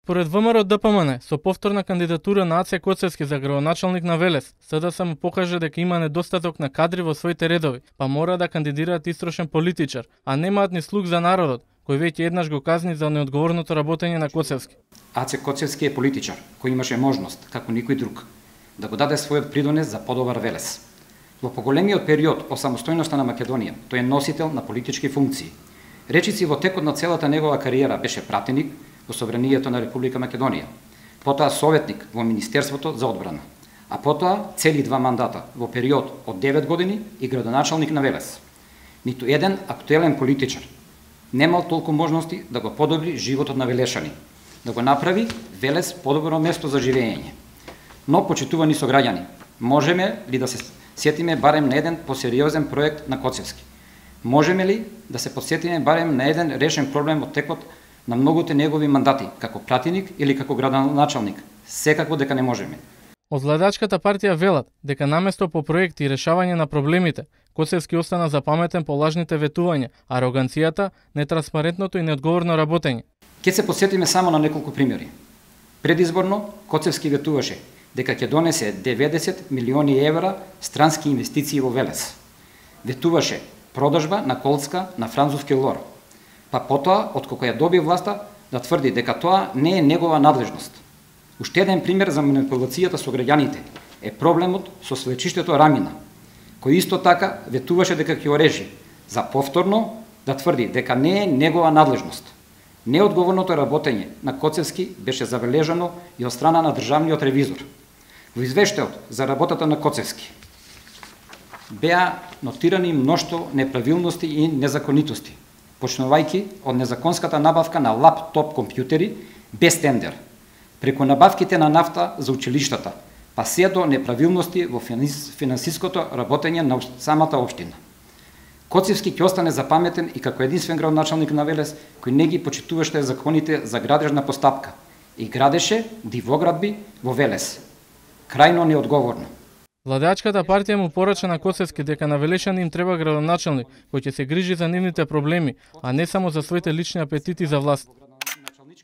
Според ВМРО ДПМН, со повторна кандидатура на Аце Коцевски за градоначалник на Велес, СДСМ му покаже дека има недостаток на кадри во своите редови, па мора да кандидираат истрошен политичар, а немаат ни слуг за народот, кој веќе еднаш го казни за неодговорното работење на Коцевски. Аце Коцевски е политичар кој имаше можност, како никој друг, да го даде својот придонес за подобар Велес. Во поголемиот период од самостојноста на Македонија, тој е носител на политички функции. Речиси во текот на целата негова кариера беше пратеник во Собранието на Република Македонија, потоа советник во Министерството за одбрана, а потоа цели 2 мандата во период од 9 години и градоначалник на Велес. Ниту еден актуелен политичар немал толку можности да го подобри животот на велешани, да го направи Велес подобро место за живење. Но, почитувани сограѓани, можеме ли да се сетиме барем на еден посериозен проект на Коцевски? Можеме ли да се подсетиме барем на еден решен проблем од текот на многуте негови мандати, како пратеник или како градоначалник? Секако дека не можеме. Од владачката партија велат дека наместо по проекти и решавање на проблемите, Коцевски остана запаметен по лажните ветувања, ароганцијата, нетранспарентното и неодговорно работење. Ке се подсетиме само на неколку примери. Предизборно Коцевски ветуваше дека ќе донесе 90 милиони евра странски инвестиции во Велес. Ветуваше продажба на колцка на француски лор. Па потоа, откако ја доби власта, да тврди дека тоа не е негова надлежност. Уште еден пример за манипулацијата со граѓаните е проблемот со свлечиштето Рамина, кој исто така ветуваше дека ќе го реши, за повторно да тврди дека не е негова надлежност. Неодговорното работење на Коцевски беше забележано и од страна на државниот ревизор. Во извештајот за работата на Коцевски беа нотирани мноштво неправилности и незаконитости, почнувајќи од незаконската набавка на лаптоп компјутери без тендер, преку набавките на нафта за училиштата, па се до неправилности во финансиското работење на самата општина. Коцевски ќе остане запаметен и како единствен градоначалник на Велес кој не ги почитуваше законите за градежна постапка и градеше дивоградби во Велес. Крајно неодговорно. Владачката партија му порача на Коцевски дека на велешани им треба градоначалник кој ќе се грижи за нивните проблеми, а не само за своите лични апетити за власт.